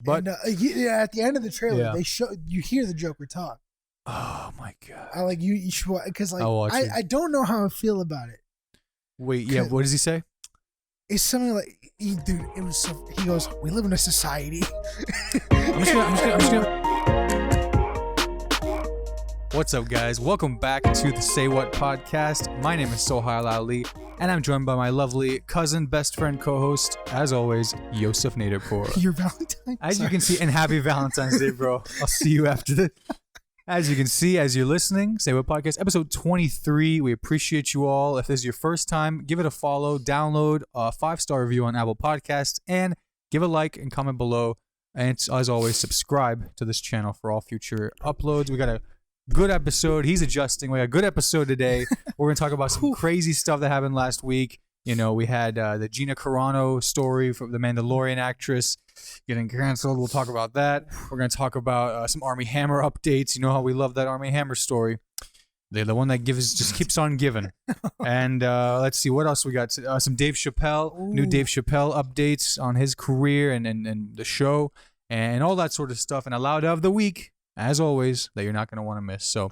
But yeah, at the end of the trailer, Yeah. they show you hear the Joker talk. oh my god! I like you should because like I'll watch it. I don't know how I feel about it. Wait, yeah. What does he say? It's something like, dude, it was so. He goes, "We live in a society." I'm just gonna. What's up, guys? Welcome back to the Say What podcast. My name is Sohile Ali, and I'm joined by my lovely cousin, best friend, co-host, as always, Yousuf Naderpoor. Your Valentine. As you can see, and happy Valentine's Day, bro. I'll see you after this. As you can see, as you're listening, Say What podcast, episode 23. We appreciate you all. If this is your first time, give it a follow, download a 5-star review on Apple Podcasts, and give a like and comment below. And as always, subscribe to this channel for all future uploads. We got a good episode. He's adjusting. We got a good episode today. We're going to talk about some crazy stuff that happened last week. You know, we had the Gina Carano story from the Mandalorian actress getting canceled. We'll talk about that. We're going to talk about some Army Hammer updates. You know how we love that Army Hammer story. They're the one that just keeps on giving. And let's see, what else we got? Some Dave Chappelle, new Dave Chappelle updates on his career and the show and all that sort of stuff. And a loud of the week, as always, that you're not going to want to miss. So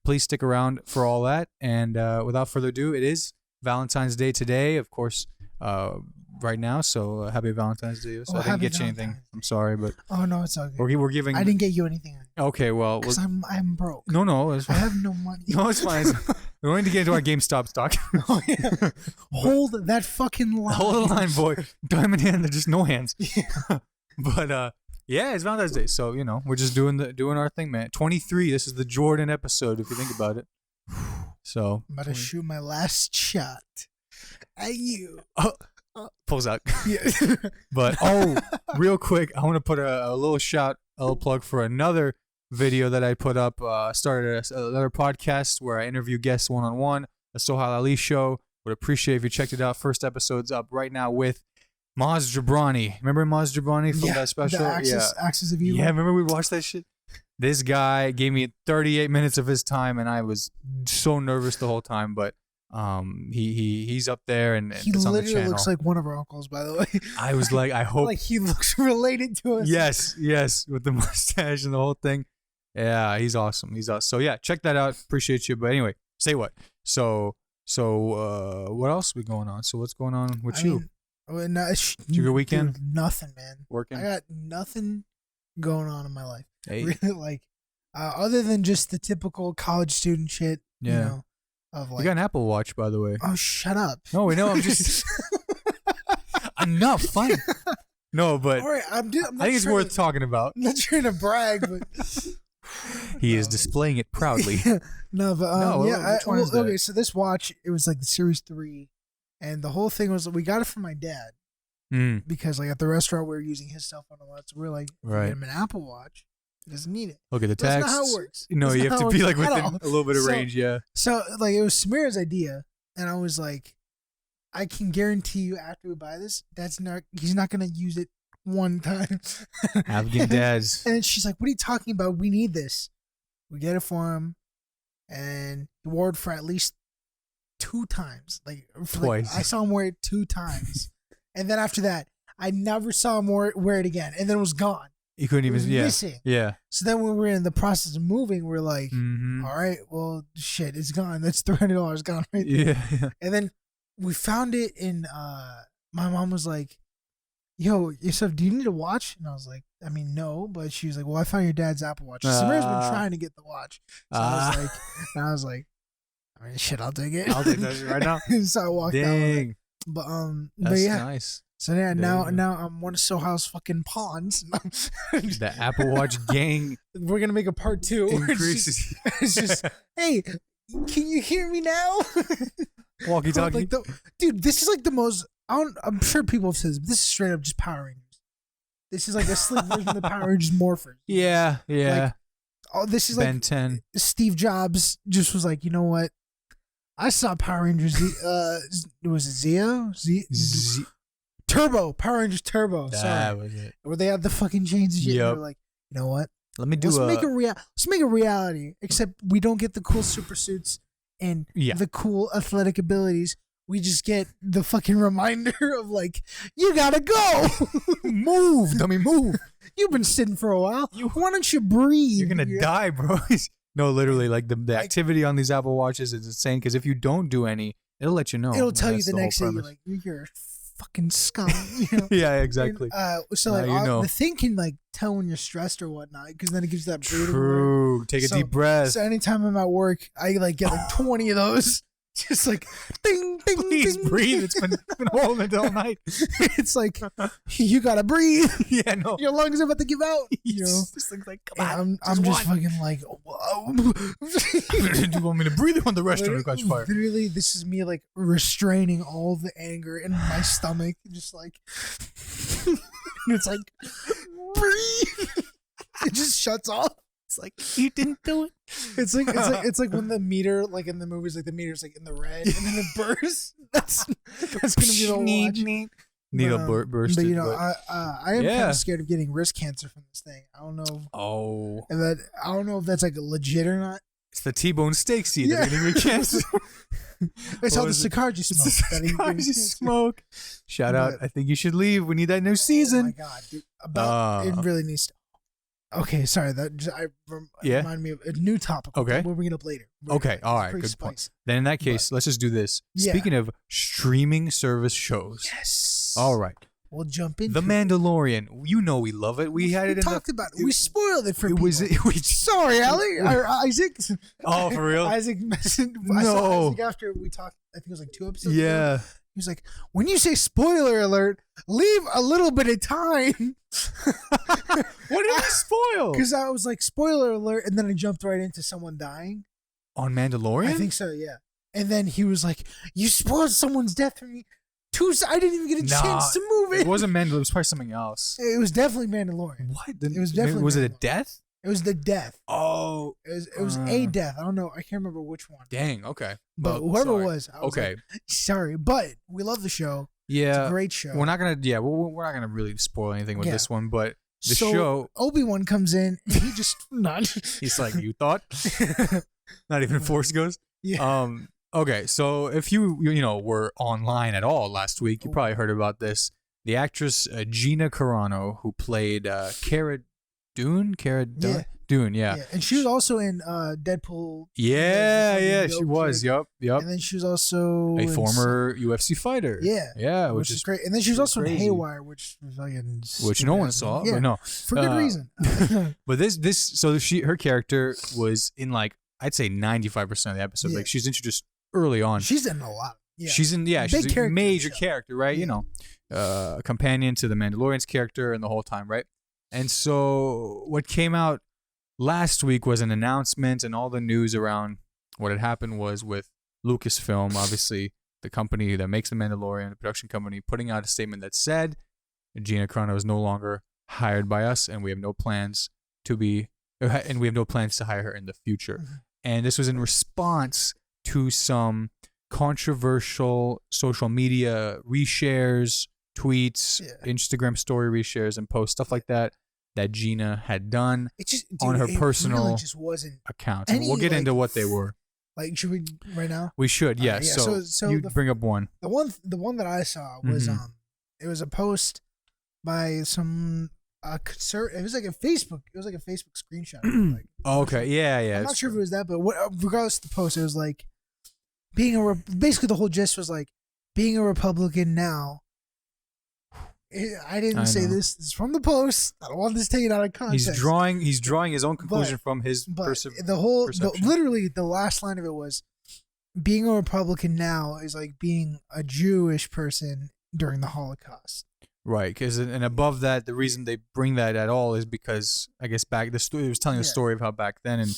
please stick around for all that. And without further ado, it is Valentine's Day today, of course, right now. So happy Valentine's Day. So I didn't get you anything. I'm sorry, but Oh no, it's okay. we're giving. I didn't get you anything. Okay, well, Because I'm broke. no, it's I fine. have no money. No, it's fine. We're going to get into our GameStop stock. Oh, yeah. Hold that fucking line. Hold the line, boy. Diamond hand, there's just no hands. Yeah. But yeah, it's Valentine's Day, so you know we're just doing our thing, man. 23. This is the Jordan episode, if you think about it. So I'm about to shoot my last shot at you. pulls out. Yeah. But real quick, I want to put a little plug for another video that I put up. Started another podcast where I interview guests one-on-one. The Sohile Ali Show. Would appreciate if you checked it out. First episode's up right now with Maz Jobrani. Remember Maz Jobrani from that special? The Axis of Evil. Yeah, remember we watched that shit? This guy gave me 38 minutes of his time, and I was so nervous the whole time. But he's up there, and he it's on the literally channel. looks like one of our uncles, by the way. I was like, I hope. Like he looks related to us. Yes, with the mustache and the whole thing. Yeah, he's awesome. So yeah, check that out. Appreciate you. But anyway, say what? So what else we going on? So what's going on with you? Your good weekend? Dude, nothing, man. Working? I got nothing going on in my life. Hey. Really, like, other than just the typical college student shit. Yeah. You know, of like. You got an Apple Watch, by the way. Oh, shut up. No, we know. I'm just enough. Fine. No, but all right, I think it's worth talking about. I'm not trying to brag, but He is displaying it proudly. No, but No, yeah. which one is that? Okay, so this watch, it was like the Series 3, and the whole thing was we got it from my dad because like at the restaurant we were using his cell phone a lot, so we were like, Right. get him an Apple Watch. He doesn't need it. Look at the That's text. not how it works. No, That's you not have to how be it like works at within all. a little bit of So- range. Yeah. So like it was Samira's idea, and I was like, I can guarantee you after we buy this, he's not gonna use it one time. Afghan dads. And then she's like, "What are you talking about? We need this." We get it for him, and he wore it for at least 2 times. Twice. I saw him wear it 2 times, and then after that, I never saw him wear it again, and then it was gone. You couldn't It was even. Yeah. missing. Yeah. So then when we were in the process of moving, we're like, Mm-hmm. "All right, well, shit, it's gone. That's $300 gone right there." Yeah. And then we found it in. My mom was like, "Yo, Yousuf, do you need a watch?" And I was like, "I mean, no," but she was like, "Well, I found your dad's Apple Watch." Samira's been trying to get the watch, so I was like, "I mean, shit, I'll take it. I'll take that shit right now." So I walked out with it. Dang. But That's yeah. nice. So yeah, now Dang. I'm one of Sohile's fucking pawns. The Apple Watch gang We're gonna make a part 2. increases. It's just, hey, can you hear me now? Walkie-talkie. Like dude, this is like the most. I'm sure people have said this, but this is straight up just Power Rangers. This is like a slick version of the Power Rangers morphers. Yeah. Like, oh, this is Ben like 10. Steve Jobs just was like, you know what? I saw Power Rangers. Was it Zeo? Turbo. Power Rangers Turbo. That Sorry, was it. where they had the fucking chains and shit. Yep. And they were like, you know what? Let me do Let's make a reality. Except we don't get the cool super suits and the cool athletic abilities. We just get the fucking reminder of like, you gotta go. move, dummy, move. You've been sitting for a while. Why don't you breathe? You're gonna die, bro. No, literally, like the activity on these Apple Watches is insane. Because if you don't do any, it'll let you know. It'll tell you That's the next day. whole You're premise. like, you're a fucking scum. You know? Yeah, exactly. And, so Now like you know. the thing can like tell when you're stressed or whatnot, because then it gives you that breathing. True. Take a deep breath. So anytime I'm at work, I like get like 20 of those. Just like ding, ding, Please ding. breathe. It's been holding it all night. It's like you gotta breathe. Yeah, no. Your lungs are about to give out. You know, Just like, come on. I'm just fucking like, whoa. Do you want me to breathe on the restaurant to catch fire? Literally, this is me like restraining all the anger in my stomach, just like it's like breathe. It just shuts off. It's like you didn't do it. It's like when the meter, like in the movies, like the meter's like in the red and then it bursts. That's gonna be the watch. Needle burst. But you know, I am kind of scared of getting wrist cancer from this thing. I don't know. Oh. I don't know if that's like legit or not. It's the T-bone steak seed that giving me cancer. It's all the cigars you smoke. It's the cigars you smoke. Shout out. I think you should leave. We need that new season. Oh my god, dude. It really needs to. Okay, sorry. That just reminded me of a new topic. Okay. We'll bring it up later. Okay, all right. Good point. Then in that case, let's just do this. Yeah. Speaking of streaming service shows. Yes. All right. We'll jump into The Mandalorian. You know we love it. We had it in talked about it. We spoiled it for people. Sorry, Ali. Or Isaac. Oh, for real? Isaac messaged. I No. saw Isaac after we talked. I think it was like 2 episodes ago. Yeah. He was like, when you say spoiler alert, leave a little bit of time. What did we spoil? Because I was like, spoiler alert, and then I jumped right into someone dying. On Mandalorian? I think so, yeah. And then he was like, you spoiled someone's death for me. I didn't even get a chance to move it. It wasn't Mandalorian. It was probably something else. It was definitely Mandalorian. What? It was definitely Was it a Mandalorian. death? It was the death. Oh. It was a death. I don't know. I can't remember which one. Dang, okay. But Well, whoever sorry. it was, I was Okay. like, sorry. But we love the show. Yeah. It's a great show. We're not we're not gonna really spoil anything with this one, but the show, Obi-Wan comes in and he just not. he's like, you thought? Not even Force Ghost? Yeah. Okay, so if you were online at all last week, you probably heard about this. The actress Gina Carano, who played Cara Dune, yeah. And she was also in Deadpool. Yeah, she was. Yup. And then she was also A former UFC fighter. Yeah, which is great. And then she was also crazy. in Haywire, which was fucking which no one saw, but no, for good reason. But her character was in like I'd say 95% of the episode. Like she's introduced early on. She's in a lot. Yeah. She's a major character, character, right? Yeah. A companion to the Mandalorian's character and the whole time, right? And so what came out last week was an announcement, and all the news around what had happened was with LucasFilm, obviously the company that makes the Mandalorian, the production company, putting out a statement that said Gina Carano is no longer hired by us, and we have no plans to hire her in the future. Mm-hmm. And this was in response to some controversial social media reshares, tweets, Instagram story reshares, and posts, stuff like that Gina had done on her personal really just wasn't account. And we'll get into what they were. Like, should we right now? We should, yeah. So you bring up one. The one that I saw was it was a post by some it was like a Facebook screenshot. Like, okay, yeah. I'm not sure if it was that, but regardless of the post, it was like basically the whole gist was like being a Republican now. I didn't say this. This is from the post. I don't want this taken out of context. He's drawing his own conclusion from his perception. Literally the last line of it was, being a Republican now is like being a Jewish person during the Holocaust. Right, and above that, the reason they bring that at all is because I guess it was telling a story of how back then in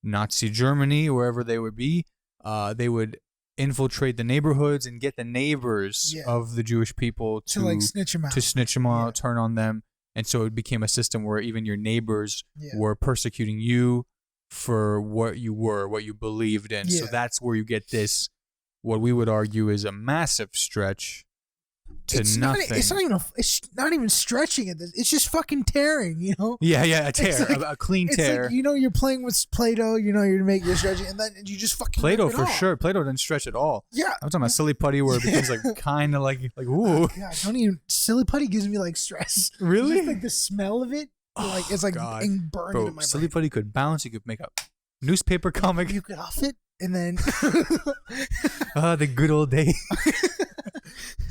Nazi Germany, wherever they would be, they would infiltrate the neighborhoods and get the neighbors of the Jewish people to like snitch them out, turn on them, and so it became a system where even your neighbors were persecuting you for what you believed in. So that's where you get this, what we would argue is a massive stretch to nothing. It's not even stretching it. It's just fucking tearing, you know? Yeah, a tear, like, a clean tear. Like, you know, you're playing with Play-Doh, you know, you're stretching, and then you just fucking Play-Doh rip it for off. sure. Play-Doh didn't stretch at all. Yeah. I'm talking about silly putty where it becomes like kind of like ooh. God, don't even, silly putty gives me like stress. Really? Just like the smell of it, like it's like burned Bro, in my silly brain. putty could bounce. You could make a newspaper comic. You get off it, and then The good old days.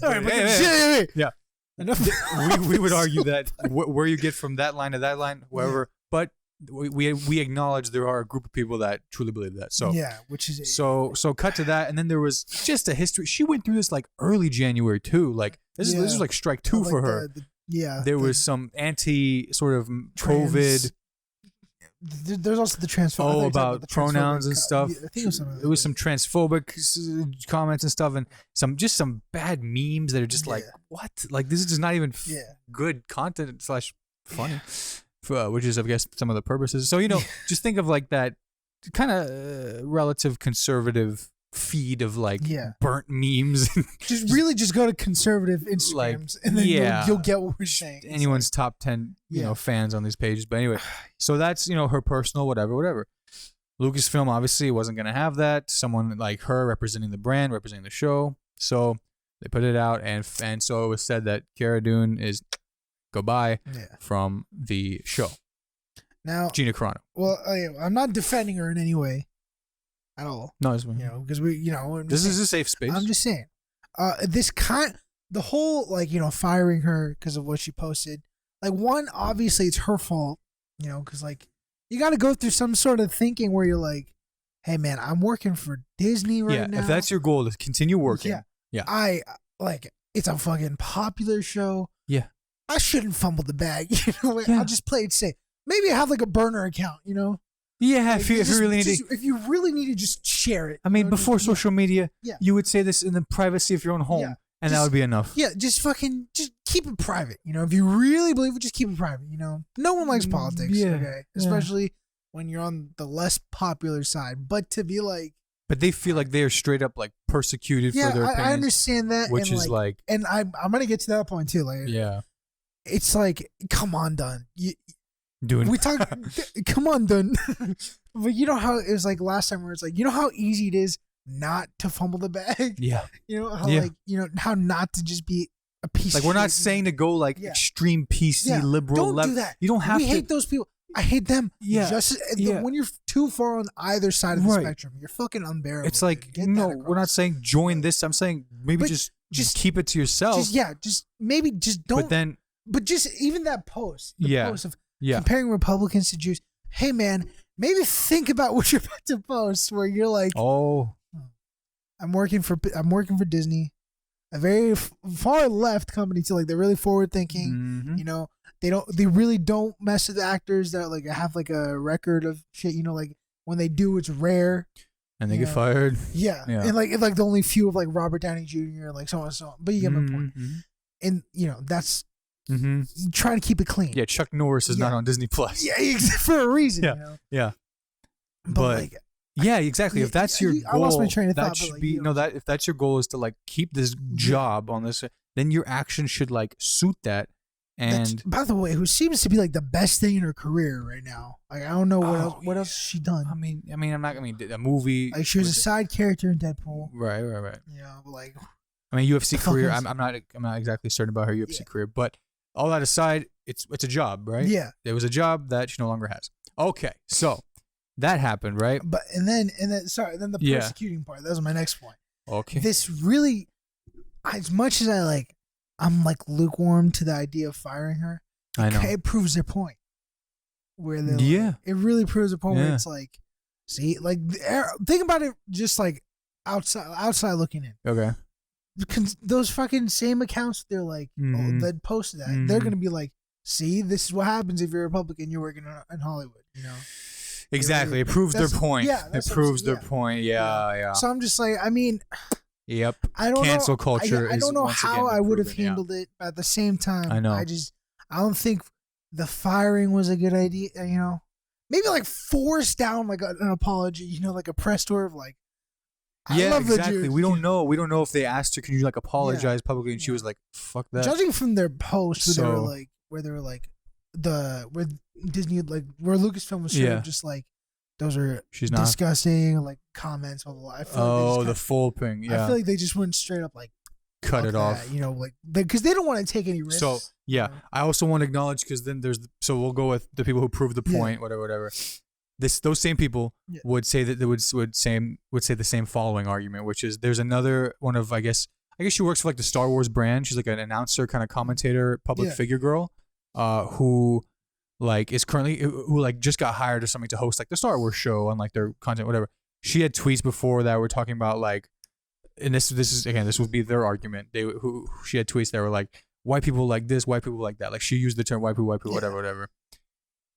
all right, yeah. Enough. we would argue that where you get from that line to that line, whoever. But we acknowledge there are a group of people that truly believe that. So yeah, which is so cut to that, and then there was just a history. She went through this like early January too. Like this is like strike two for her. There was some anti sort of COVID. There's also the transphobic. Oh, about the pronouns and stuff. I think it was some transphobic comments and stuff, and some bad memes that are just like, what? Like this is just not even good content / funny, which is I guess some of the purposes. So just think of like that kind of relative conservative feed of like burnt memes. just go to conservative Instagrams and then you'll get what we're saying. Anyone's top 10 fans on these pages, but anyway, so that's her personal whatever. Lucasfilm obviously wasn't gonna have that. Someone like her representing the brand, representing the show, so they put it out, and so it was said that Cara Dune is goodbye from the show. Now, Gina Carano. Well, I'm not defending her in any way. At all. No, because this is a safe space. I'm just saying, the whole like firing her because of what she posted. Like one, obviously it's her fault, because like you got to go through some sort of thinking where you're like, hey man, I'm working for Disney right now. If that's your goal, to continue working. Yeah. I like it's a fucking popular show. Yeah. I shouldn't fumble the bag. I'll just play it safe. Maybe I have like a burner account. Yeah, like, if you really need to just share it. I mean, before social media, you would say this in the privacy of your own home, and that would be enough. Yeah, just keep it private. If you really believe it, just keep it private. No one likes politics. Okay, especially when you're on the less popular side. But to be like, but they feel like they are straight up like persecuted for their opinions. I understand that, which is like, and I'm gonna get to that point too. Like, it's like, come on, Dunn. We talk. Come on, Dunn. But you know how it was like last time, where it's like, how easy it is not to fumble the bag. Yeah. How not to just be a piece. Like, we're not saying to go like extreme PC liberal. Don't do that. You don't have to. We hate those people. I hate them. Yeah. When you're too far on either side of the spectrum, you're fucking unbearable. It's like, no, we're not saying join this. I'm saying maybe just keep it to yourself. Maybe just don't. But just even that post. The post of comparing Republicans to Jews. Hey man, maybe think about what you're about to post, where you're like, I'm working for Disney, a very far left company too. Like, they're really forward thinking. Mm-hmm. They really don't mess with actors that like have like a record of shit. Like when they do, it's rare. And they get fired. Yeah. And like the only few of like Robert Downey Jr. like so on and so on. But you get my point. And that's. Mm-hmm. Trying to keep it clean. Yeah, Chuck Norris is not on Disney Plus. Yeah, for a reason. Yeah. But like, exactly. If that's your goal, I lost my train of that thought, should like, be that. If that's your goal is to like keep this job on this, then your action should like suit that. And by the way, who seems to be like the best thing in her career right now. Like, I don't know what else has she done. I mean, a movie. Like, she was a side character in Deadpool. Right. But like, I mean, UFC career. I'm not exactly certain about her UFC career, but. All that aside, it's a job, right? Yeah. It was a job that she no longer has. Okay, so that happened, right? But then the persecuting part. That was my next point. Okay. This really, as much as I'm like lukewarm to the idea of firing her. I know. It proves their point. Where they it really proves their point where it's like, see, like think about it, just like outside looking in. Okay. Those fucking same accounts, they're like, that posted that. They're gonna be like, see, this is what happens if you're a Republican, you're working in Hollywood. Exactly. It proves their point. Yeah, it proves their point. Yeah. So I'm just like, I mean, yep. I don't Cancel know. culture. I don't know how I would have handled it. But at the same time, I know. I don't think the firing was a good idea. Maybe like force down like an apology. Like a press tour of like, Yeah, love exactly. We don't know. We don't know if they asked her, "Can you like apologize publicly?" And she was like, "Fuck that." Judging from their post, where Disney where Lucasfilm was straight up just like, those are disgusting like comments. Blah, blah, blah. I feel like the full thing. Yeah, I feel like they just went straight up like cut it off. Because they don't want to take any risks. So I also want to acknowledge, because then we'll go with the people who prove the point. Whatever. Those same people would say that they would say the same following argument, which is there's another one of I guess she works for like the Star Wars brand. She's like an announcer, kind of commentator, public figure girl, who like is currently who like just got hired or something to host like the Star Wars show on like their content, whatever. She had tweets before that were talking about like, and this would be their argument. She had tweets that were like, white people like this, white people like that. Like she used the term white people, whatever.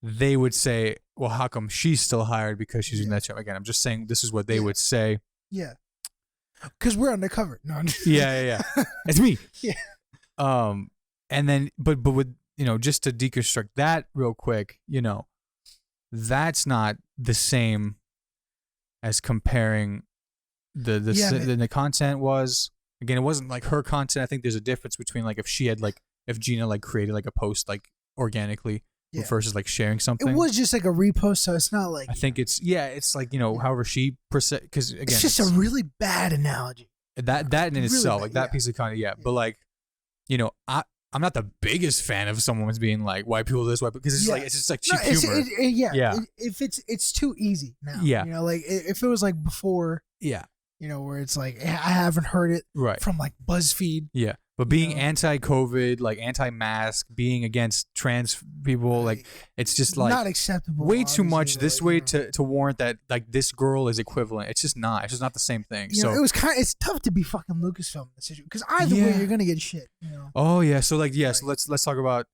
They would say, well, how come she's still hired because she's using that term? Again, I'm just saying this is what they would say. Yeah. Because we're undercover. No, I'm just yeah. It's me. Yeah. And then, but with, just to deconstruct that real quick, that's not the same as comparing the content was. Again, it wasn't like her content. I think there's a difference between like if Gina like created like a post like organically versus like sharing something. It was just like a repost, so it's not like, I think it's like however she because again it's just a really bad analogy. That in really itself, bad, like that piece of content, but like I'm not the biggest fan of someone's being like white people this, white, because it's just like cheap humor. It's too easy now. Yeah. Like if it was like before. Yeah. Where it's like I haven't heard it from like BuzzFeed. Yeah. But being anti-COVID, like anti-mask, being against trans people, like it's just like not acceptable. Way too much this way to warrant that like this girl is equivalent. It's just not. It's just not the same thing. It's tough to be fucking Lucasfilm in this situation, because either way you're gonna get shit. Oh yeah. So like so let's talk about.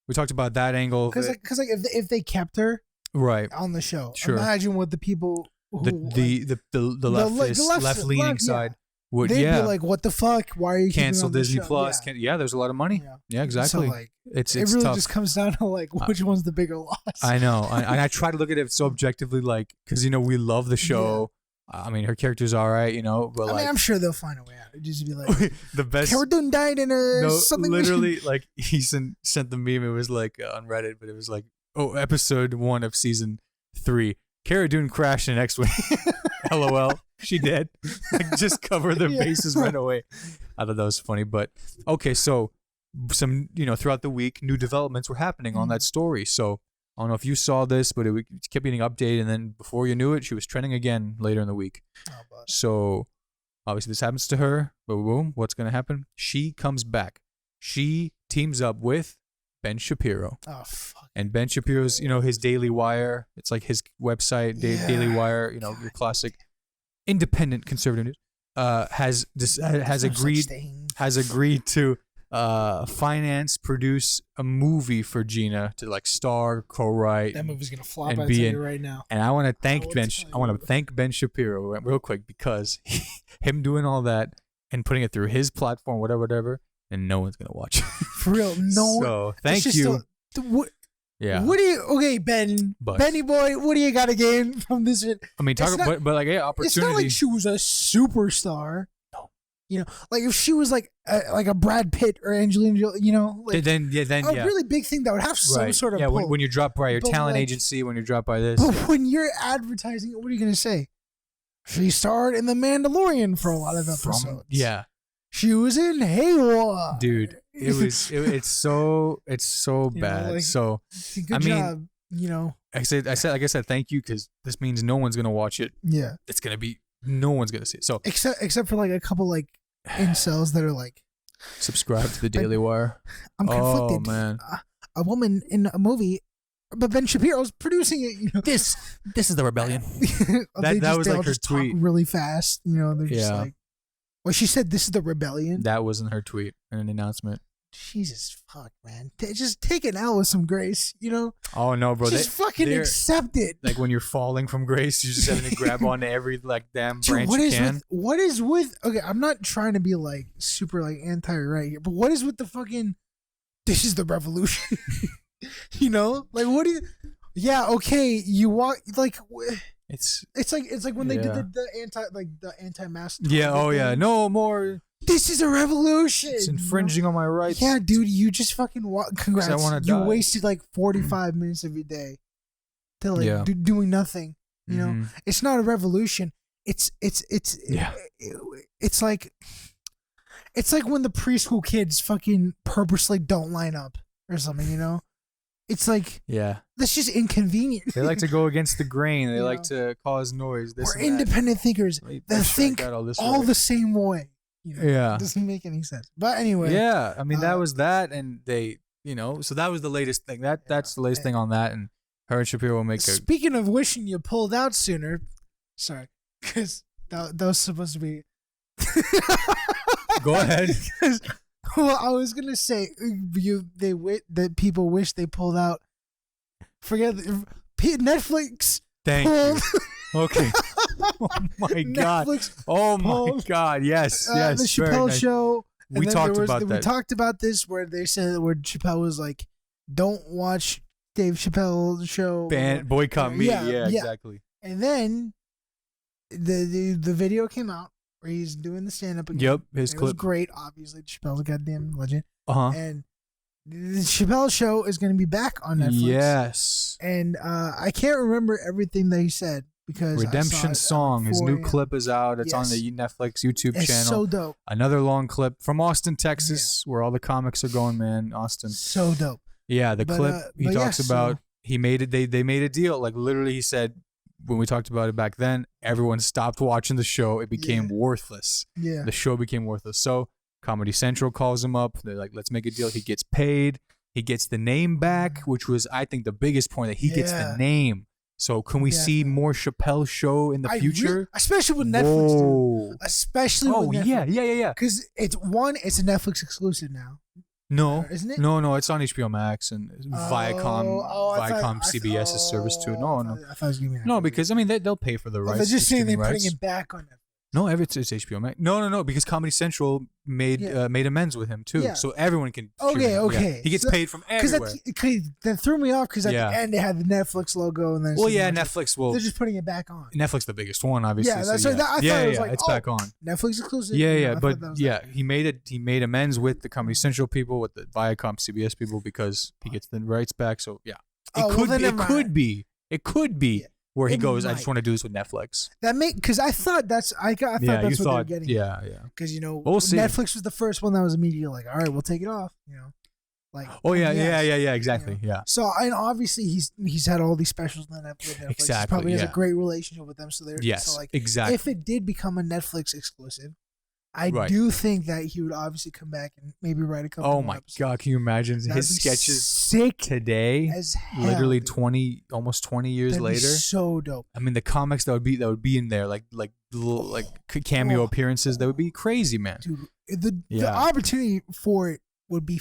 We talked about that angle. Because if they kept her on the show, imagine what the people the left leaning side. They'd be like, "What the fuck? Why are you cancel Disney the Plus?" There's a lot of money. Yeah, exactly. So it really tough. just comes down to like which one's the bigger loss. I know, and I try to look at it so objectively, like because we love the show. I mean, her character's all right, but I mean, I'm sure they'll find a way out. It'd just be like the best. Cara Dune died in something. Literally, like he sent the meme. It was like on Reddit, but it was like, episode 1 of season 3. Cara Dune crashed in an X-wing. LOL. She did. Like, just cover their bases right away. I thought that was funny. But okay, so some throughout the week, new developments were happening on that story. So I don't know if you saw this, but it kept getting updated, and then before you knew it, she was trending again later in the week. So obviously this happens to her. Boom. What's gonna happen? She comes back. She teams up with Ben Shapiro. Oh fuck. And Ben Shapiro's, his Daily Wire. It's like his website, Daily Wire. Your classic independent conservative news. Has agreed to produce a movie for Gina to like star, co-write. That movie's gonna flop. I tell you right now. And I want to thank Ben Shapiro real quick, because him doing all that and putting it through his platform, whatever, and no one's gonna watch it. For real, no one. So thank you. What do you? Ben, Benny boy, what do you got to gain from this? I mean, but like, opportunity. It's not like she was a superstar. No. Like if she was like a Brad Pitt or Angelina Jolie, then a really big thing that would have some sort of pull. When you're dropped by your talent agency, when you're dropped by this. But when you're advertising, what are you gonna say? She starred in The Mandalorian for a lot of episodes. She was in Hayward. Dude, it's so bad. Like, so good job, I said thank you, because this means no one's gonna watch it. Yeah. It's gonna be no one's gonna see it. So except for like a couple like incels that are like subscribe to the Daily Wire. I'm conflicted. Oh man. A woman in a movie, but Ben Shapiro's producing it. This is the rebellion. that was like her tweet. Really fast. They're just like. Well, she said this is the rebellion. That wasn't her tweet and an announcement. Jesus fuck, man. Just take an L with some grace, Oh no, bro. Just fucking accept it. Like when you're falling from grace, you just have to grab onto every like damn branch you can. What is with? Okay, I'm not trying to be like super like anti-right here, but what is with the fucking? This is the revolution. Like what do you? Yeah, okay. You walk like. It's like when they did the anti-mask. yeah. Oh thing. yeah. No more. This is a revolution. It's infringing on my rights. Yeah, dude, you just fucking congrats. I wanna you die. wasted like 45 minutes of your day to like doing nothing. You know, it's not a revolution. It's like when the preschool kids fucking purposely don't line up or something. You know, it's like that's just inconvenient. They like to go against the grain. They like know? to cause noise. We're independent thinkers that think all the same way. You know, it doesn't make any sense. But anyway, I mean that was that, and they, so that was the latest thing. That's the latest thing on that, and her and Shapiro will make. Speaking of wishing you pulled out sooner, sorry, because that was supposed to be. Go ahead. Well, I was gonna say that people wish they pulled out. Forget Netflix. Thank you. Okay. Oh my god. Oh my god. Yes. Yes. The Chappelle show. We talked about that. We talked about this where they said where Chappelle was like, "Don't watch Dave Chappelle's show." Boycott me. Yeah, exactly. And then the video came out where he's doing the stand up again. Yep, his clip was great. Obviously, Chappelle's a goddamn legend. And the Chappelle show is going to be back on Netflix. Yes. And I can't remember everything that he said because Redemption Song. His new clip is out. It's on the Netflix YouTube channel. It's so dope. Another long clip from Austin, Texas, where all the comics are going. Man, Austin. So dope. Yeah, the clip he talks about. He made it. They made a deal. Like literally, he said when we talked about it back then, everyone stopped watching the show. It became worthless. Yeah. The show became worthless. So Comedy Central calls him up. They're like, let's make a deal. He gets paid. He gets the name back, which was, I think, the biggest point, that he gets the name. So can we see more Chappelle show in the future? Especially with Netflix. Dude. Especially with Netflix. Yeah. Because it's a Netflix exclusive now. No, isn't it? No, it's on HBO Max and Viacom CBS's service too. No. I thought it was gonna be because I mean they'll pay for the rights. They're just saying they're putting it back on Netflix. No, it's HBO Max. No, because Comedy Central made amends with him too, so everyone can. Okay. He gets paid from everywhere. That threw me off because at the end they had the Netflix logo and then. Well, Netflix will. They're just putting it back on. Netflix, the biggest one, obviously. Yeah, that's I thought it was like, it's back on. Netflix exclusive. He made amends with the Comedy Central people, with the Viacom CBS people, because he gets the rights back. So it could be. Where he goes, I just want to do this with Netflix. Because I thought that's what they were getting. Yeah. Because we'll see. Netflix was the first one that was immediately like, all right, we'll take it off. Like. Oh yeah, exactly. Yeah. So and obviously he's had all these specials on Netflix. Exactly. He probably has a great relationship with them. So exactly. If it did become a Netflix exclusive, I do think that he would obviously come back and maybe write a couple. Oh my god, can you imagine his sketches sick today? As hell, literally dude. almost 20 years later. So dope. I mean, the comics that would be in there, like little cameo appearances, that would be crazy, man. Dude, the opportunity for it would be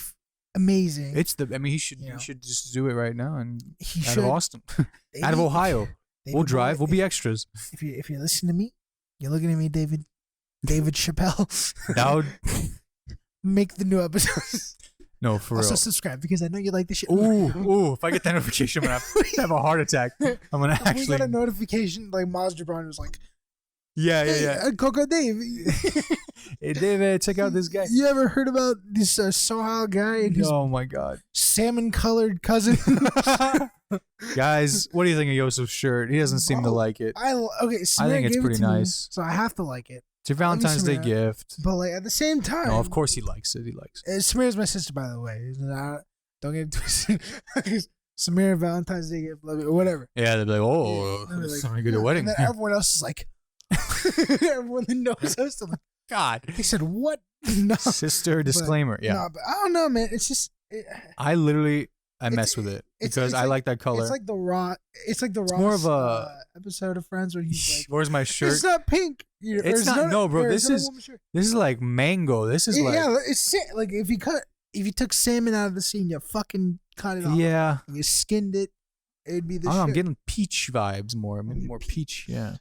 amazing. He should just do it right now and out of Austin, David, out of Ohio. We'll drive. We'll be extras. If you're listening to me, you're looking at me, David Chappelle. That would make the new episodes. No, for real. Also subscribe because I know you like this shit. Ooh! If I get that notification, I'm gonna have a heart attack. I'm gonna actually. We got a notification like Maz Jabran was like, yeah. Coco Dave. Hey David, check out this guy. You ever heard about this Sohile guy and his oh my god, salmon-colored cousin? Guys, what do you think of Yousuf's shirt? He doesn't seem to like it. I think it's pretty nice. So I have to like it. It's your Valentine's Day gift. But like at the same time, no, of course he likes it. Samira's my sister, by the way. Don't get it twisted. Samira, Valentine's Day gift, love it, or whatever. Yeah, they'll be like, it's not a good wedding. And then everyone else is like, everyone that knows us, like, God. He said, what? No. Sister disclaimer. But, no, but I don't know, man. It's just. I mess with it because I like that color. It's like the raw. It's like the raw. More of a episode of Friends where he's like, "Where's my shirt?" It's not pink. It's not. No, bro. This is like mango. This is like it's like if you took salmon out of the scene, you fucking cut it off. Yeah. And you skinned it. It'd be the. I don't know, I'm getting peach vibes more. I mean, more peach. Yeah.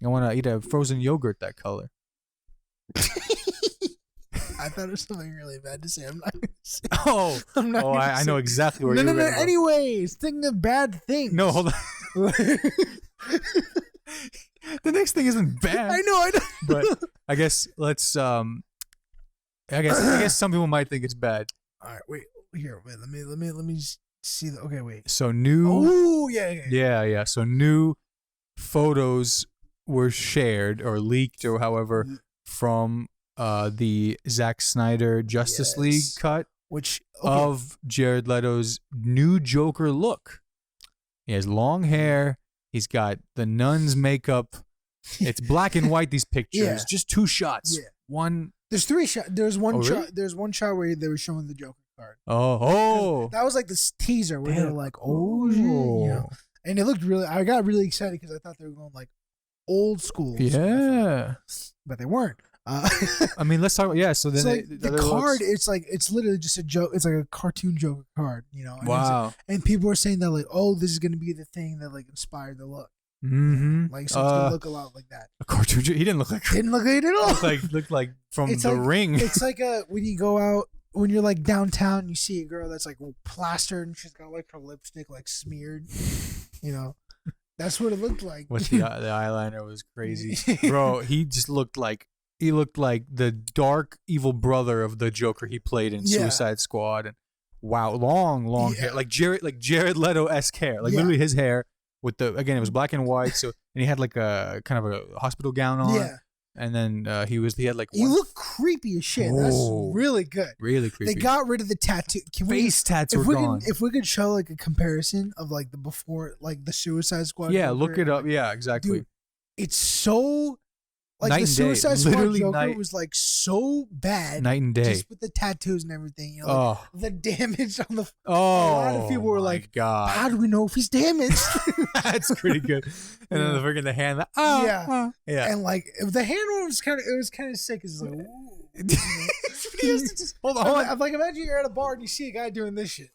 I want to eat a frozen yogurt that color. I thought it was something really bad to say. I'm not going to say. I'm not I know exactly where you're going. Anyways, thinking of bad things. No, hold on. The next thing isn't bad. I know. But I guess let's. I guess some people might think it's bad. All right, wait. Here, wait. Let me just see. Okay, wait. So new. Oh, yeah. Yeah. So new photos were shared or leaked or however from the Zack Snyder Justice League cut of Jared Leto's new Joker look. He has long hair. He's got the nun's makeup. It's black and white, these pictures. Just 2 shots. Yeah. One. There's 3 shots. There's one shot. Really? There's one shot where they were showing the Joker card. Oh. That was like this teaser where they were like, oh, shit. You know? And it looked really, I got really excited because I thought they were going like old school. Yeah. But they weren't. I mean, let's talk about, so then so like the card, it's literally just a joke. It's like a cartoon Joker card, you know? And wow. And people were saying that like, oh, this is going to be the thing that like inspired the look. Mm-hmm. Like, so it's going to look a lot like that. A cartoon, he didn't look like Didn't look like it at all. Looked like from it's The like, Ring. It's like when you go out, when you're like downtown, you see a girl that's like plastered and she's got like her lipstick like smeared, you know? That's what it looked like. What the eyeliner was crazy. Bro, he looked like the dark evil brother of the Joker he played in Suicide Squad. And wow, long hair. Like Jared Leto-esque hair. Like literally his hair with it was black and white, so and he had like a kind of a hospital gown on. Yeah. And then he had like he looked creepy as shit. That's really good. Really creepy. They got rid of the tattoo. Face tats were gone. If we could show like a comparison of like the before, like the Suicide Squad. Yeah, look it up. Yeah, exactly. Dude, it's so like night the Suicide Squad Joker was like so bad. Night and day. Just with the tattoos and everything. You know, like the damage on the. A lot of people were like, God. How do we know if he's damaged? That's pretty good. And then the hand. Yeah. And like the hand one was kind of sick. It's like, ooh. Hold on. I'm like, imagine you're at a bar and you see a guy doing this shit.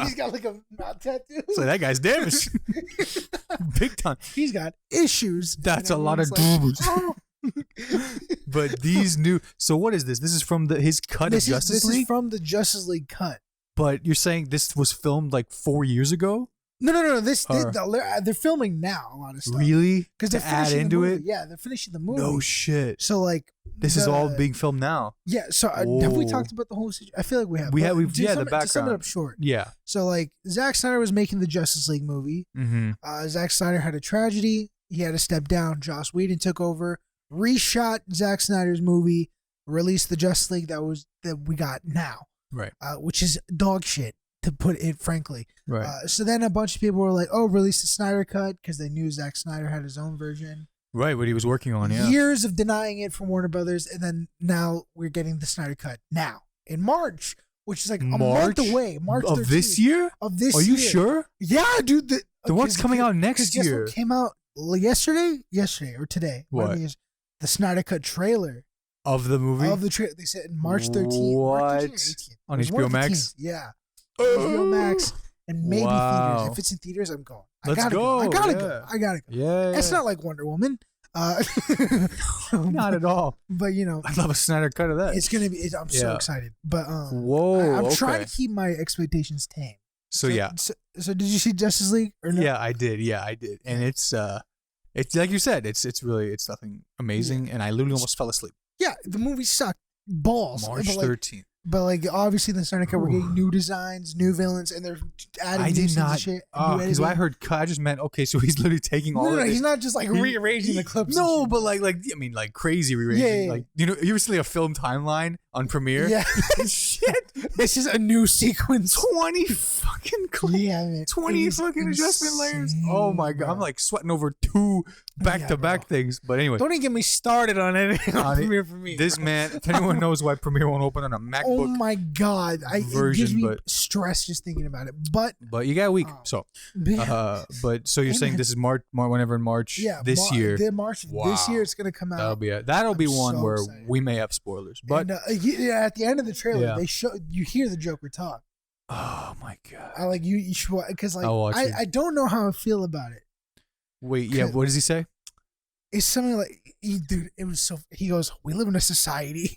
He's got like a mouth tattoo. So that guy's damaged. Big time. He's got issues. That's a lot of dudes. But these new. So what is this? This is from his cut of Justice League? This is from the Justice League cut. But you're saying this was filmed like 4 years ago? No. They're filming now a lot of stuff. Really? Because they're finishing into it. Yeah, they're finishing the movie. No shit. So like, this is all being filmed now. Yeah. So have we talked about the whole situation? I feel like we have. The background. To sum it up short. Yeah. So like, Zack Snyder was making the Justice League movie. Mm-hmm. Zack Snyder had a tragedy. He had to step down. Joss Whedon took over, reshot Zack Snyder's movie, released the Justice League that we got now. Right. Which is dog shit, to put it frankly. Right. So then a bunch of people were like, oh, release the Snyder cut, because they knew Zack Snyder had his own version. Right, what he was working on, yeah. Years of denying it from Warner Brothers, and then now we're getting the Snyder cut now in March, which is like a month away. March 13th. Of this year? Of this year. Are you sure? Yeah, dude. The one's coming out next year. Guess what came out yesterday or today? What? The Snyder cut trailer. Of the movie? Of the trailer. They said March 13th. What? March 13th or 18th. On HBO Max? Yeah. HBO Max and maybe theaters. If it's in theaters, I'm going. I gotta go. I gotta go. Yeah. It's not like Wonder Woman. Not at all. But you know, I'd love a Snyder cut of that. It's gonna be. I'm so excited. But I'm trying to keep my expectations tame. So did you see Justice League or no? Yeah, I did. And it's like you said, it's nothing amazing, and I literally almost fell asleep. Yeah, the movie sucked balls. March 13th. But like obviously the Snyder cut, we're getting new designs, new villains, and they're adding new scenes and shit. Because I heard cut, I just meant so he's literally taking all of it. He's not just like rearranging the clips. No, but like crazy rearranging. Yeah. Like you recently a film timeline on Premiere. Yeah. Shit. This is a new sequence. 20 fucking clips. Yeah, man. 20 fucking adjustment layers. Oh my god, I'm like sweating over 2 back-to-back things. But anyway, don't even get me started on anything on Premiere for me. This man, if anyone knows why Premiere won't open on a MacBook. Oh my god, it gives me stress just thinking about it. But you got a week, so you're saying this is March, whenever in March this year. March this year it's gonna come out. That'll be one where we may have spoilers. But at the end of the trailer, they show you hear the Joker talk. Oh my god! I like you should, because like I don't know how I feel about it. Wait, what does he say? It's something like, dude, it was so. He goes, "We live in a society."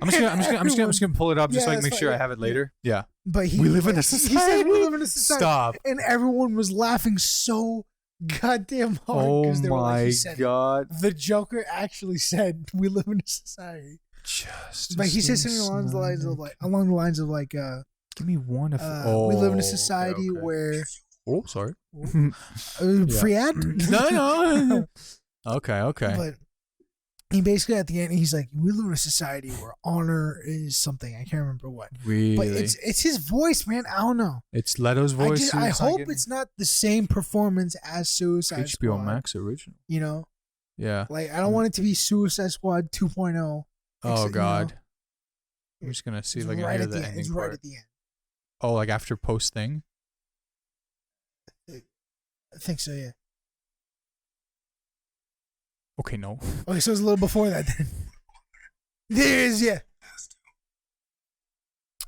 I'm just gonna pull it up just so I can make sure I have it later. Yeah. But we live in a society. He said we live in a society. Stop. And everyone was laughing so goddamn hard. Oh 'cause they were like, my he said it. god. The Joker actually said, "We live in a society." Justice But he said something along the lines of like, give me one of we live in a society okay. where Oh, sorry. free ad. No. Okay. But he basically at the end he's like, we live in a society where honor is something. I can't remember what. Really? But it's his voice, man. I don't know. It's Leto's voice. I hope it's not the same performance as Suicide HBO Squad. Max original. You know? Yeah. Like I don't want it to be Suicide Squad 2.0. Oh god. You know? I'm just gonna see if I It's can right hear at the the end. ending It's part. right at the end. Oh, like after post thing? I think so, yeah. Okay, no. Okay, so it's a little before that then. There it is, yeah.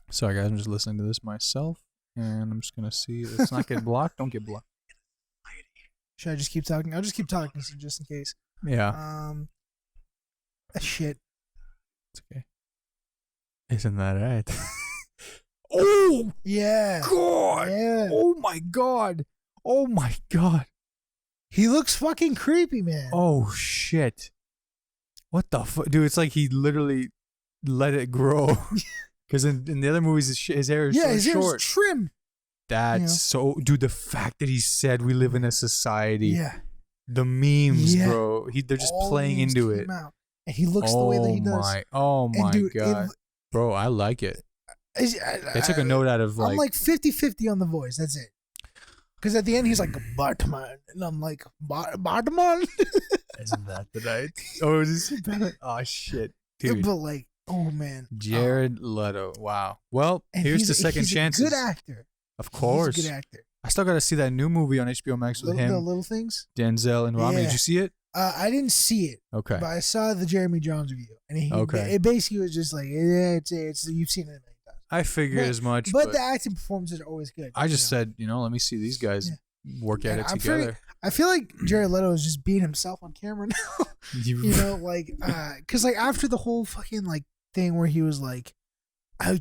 Sorry guys, I'm just listening to this myself. And I'm just gonna see. Let's not get blocked. Don't get blocked. Should I just keep talking? I'll just keep talking just in case. Yeah. Shit. It's okay. Isn't that right? Oh Yeah. god. Yeah. Oh my god. Oh my god. He looks fucking creepy, man. Oh shit. What the fuck? Dude, it's like he literally let it grow. Because in the other movies, his hair is so his short. hair's trim. That's so... Dude, the fact that he said we live in a society. Yeah. The memes, Yeah. bro. They're just All playing memes into came it. out. And he looks the way that he does. Oh my dude, god. Bro, I like it. They took a note out of like... I'm like 50-50 on the voice. That's it. Because at the end, he's like, Batman. And I'm like, Batman? Isn't that the night? Oh, is this better? Oh, shit. Dude. But like, oh man. Jared Leto. Wow. Well, And here's the second he's chance. A good actor. Of course. He's a good actor. I still got to see that new movie on HBO Max with him. The Little Things? Denzel and Rami. Yeah. Did you see it? I didn't see it. Okay. But I saw the Jeremy Jones review. And Okay. It basically was just like, it's you've seen it many times. I figured as much. But the acting performances are always good. I just said, let me see these guys work at it together. I feel like Jared Leto is just being himself on camera now. Because like after the whole fucking like thing where he was like, I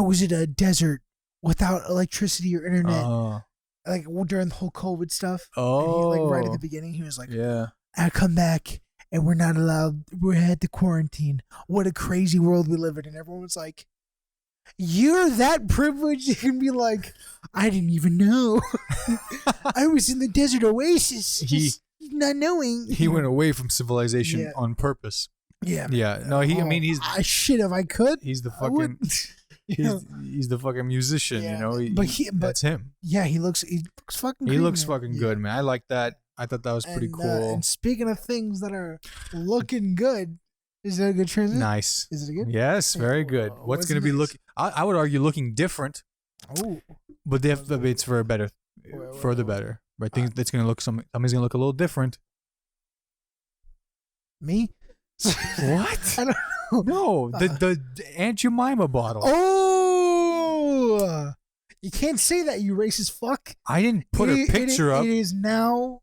was in a desert without electricity or internet. Like during the whole COVID stuff. Oh. And right at the beginning, he was like, yeah. I come back and we're not allowed. We're had to quarantine. What a crazy world we live in. And everyone's like, you're that privileged. You can be like, I didn't even know. I was in the desert oasis. Not knowing. He went away from civilization on purpose. Yeah. Yeah. No, he's... I shit if I could. He's the fucking... He's the fucking musician, that's him. Yeah, he looks fucking He creepy, looks man. fucking good, man. I like that. I thought that was pretty cool. And speaking of things that are looking good, is that a good transition? Nice. Is it good? Yes, very good. What's going to be looking... I would argue looking different. Oh. But it's for a better... For the better. I think that's going to look... Somebody's going to look a little different. Me? What? I don't know. No, the Aunt Jemima bottle. Oh! You can't say that, you racist fuck. I didn't put a picture up. It is now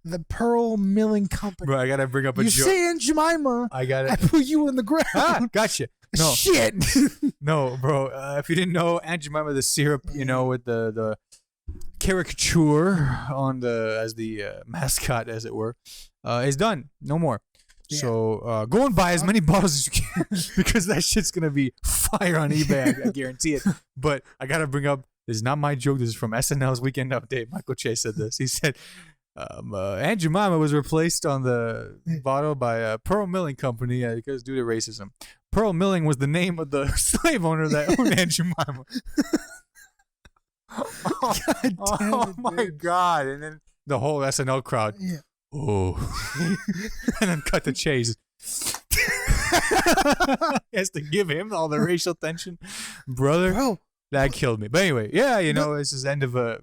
the Pearl Milling Company. Bro, I gotta bring up a joke. You say Aunt Jemima. I got it. I put you in the ground. Gotcha. No. Shit. No, bro. If you didn't know, Aunt Jemima, the syrup, with the caricature on as the mascot, as it were, is done. No more. Yeah. So go and buy as many bottles as you can because that shit's gonna be fire on eBay. I guarantee it. But I gotta bring up, this is not my joke. This is from SNL's Weekend Update. Michael Che said this. He said, Aunt Jemima was replaced on the bottle by Pearl Milling Company because due to racism. Pearl Milling was the name of the slave owner that owned Aunt Jemima. Oh my God. And then the whole SNL crowd. Yeah. Oh. And then cut the chase. He has to give him all the racial tension. Brother. Bro. That killed me. But anyway, this is the end of a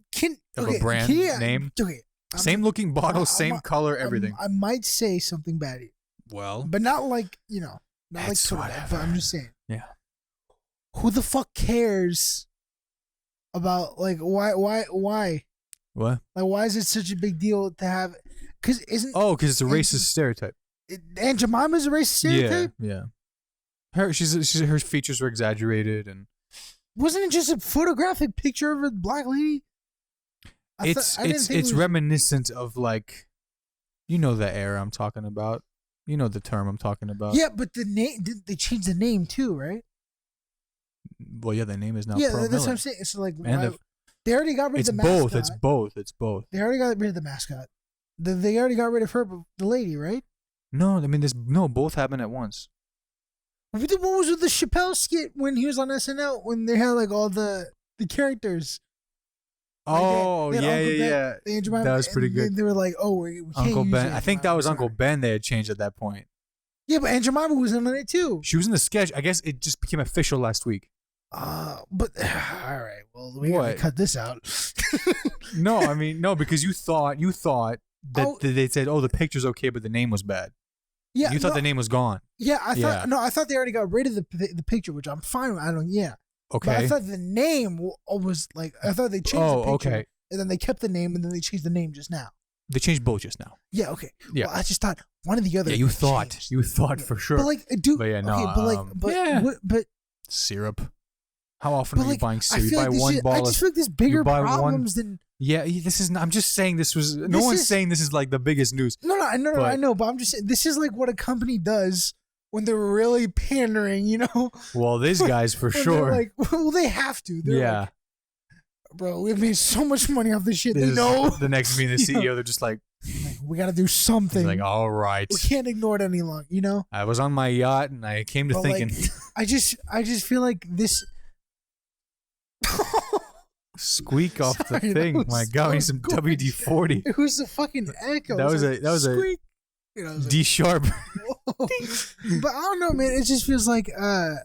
brand name. Okay. Same looking bottle, same color, everything. I might say something bad here. Well. But not like, not like Kodak, but I'm just saying. Yeah. Who the fuck cares about, like, why? What? Like, why is it such a big deal to have? Because it's a racist stereotype. Aunt Jemima's a racist stereotype? Yeah. Her features were exaggerated and... Wasn't it just a photographic picture of a black lady? It's reminiscent of like, you know, the era I'm talking about. You know the term I'm talking about. Yeah, but the name, they changed the name too, right? Well, yeah, the name is now Yeah, Pearl that's Miller. what I'm saying. It's like And they already got rid of it's the mascot. both. It's both. It's both. They already got rid of the mascot. They already got rid of her, the lady, right? No, I mean, both happened at once. What was with the Chappelle skit when he was on SNL when they had like all the characters? Oh, like yeah. That was pretty good. They were like, "Oh, we can't Uncle use Ben. Aunt I think Jemima, that was sorry." Uncle Ben they had changed at that point. Yeah, but Aunt Jemima was in it too. She was in the sketch. I guess it just became official last week. But all right, well, we gotta cut this out. No, I mean no, because you thought that they said, "Oh, the picture's okay, but the name was bad." Yeah, you thought the name was gone. Yeah, I thought they already got rid of the picture, which I'm fine with. Okay. But I thought the name was like, I thought they changed the picture. Okay. And then they kept the name, and then they changed the name just now. They changed both just now. Yeah, okay. Yeah. Well, I just thought one of the other. Yeah, you thought for sure. But like, dude. But yeah, no. Okay, but syrup. How often are you buying syrup? You buy like one ball. I just feel like there's bigger problems than. Yeah, this is. I'm just saying this was. No one's saying this is like the biggest news. No, I know, but I'm just saying this is like what a company does when they're really pandering, you know. Well, these guys for sure. Like, well, they have to. They're like, bro, we've made so much money off this shit. They know. The next meeting, the CEO, they're just like, we got to do something. He's like, all right. We can't ignore it any longer, you know? I was on my yacht and I came to thinking. Like, I just feel like this. Squeak off the thing. My God, we need some WD-40. It was a fucking echo. That was a squeak. You know, D sharp. But I don't know, man. It just feels like I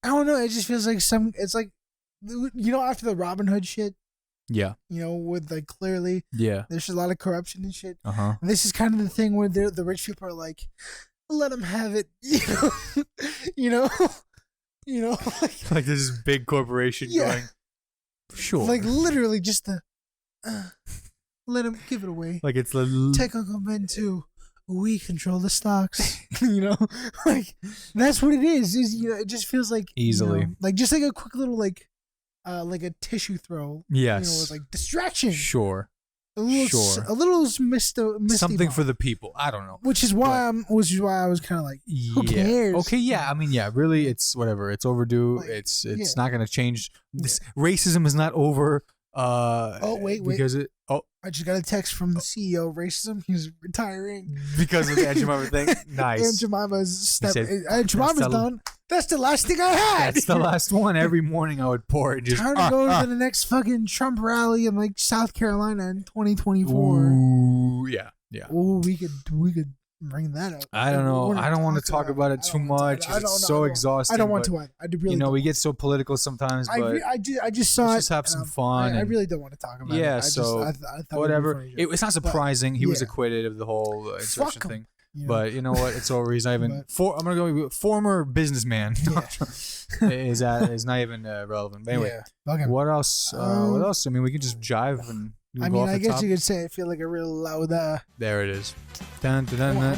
don't know. It just feels like it's like, you know, after the Robin Hood shit. Yeah. You know, with like clearly. Yeah. There's a lot of corruption and shit. Uh-huh. This is kind of the thing where the rich people are like, let them have it. You know. You know, like this is big corporation going. Sure. Like literally just let him give it away. Like it's the take Uncle Ben too. We control the stocks. You know, like that's what it is. You know, it just feels like easily, like just like a quick little like a tissue throw. Yes. You know, with like distraction. Sure. A little misty something ball. For the people. I don't know. Which is why I was kind of like, who cares? Okay, yeah. I mean, yeah. Really, it's whatever. It's overdue. Like, it's not gonna change. This racism is not over. Wait. Because I just got a text from the CEO of racism. He's retiring because of the Aunt Jemima thing. Nice. Aunt Jemima's Aunt Jemima's done. That's the last thing I had. That's the last one. Every morning I would pour it. Just trying to go to the next fucking Trump rally in like South Carolina in 2024. Ooh, yeah. Oh, we could bring that up. I don't know. I don't want to talk about it too much. It's so exhausting. I don't want to. I really. You know, we get so political sometimes. But I just saw it. Let's just have some fun. I really don't want to talk about it. Yeah. So I thought whatever. It's not surprising. He was acquitted of the whole insurrection thing. You know? But you know what? It's over. He's not even. I'm gonna go with former businessman. is not even relevant. But anyway, what else? What else? I mean, we could just jive and. I mean, I guess you could say I feel like a real loud. There it is. I'm killing with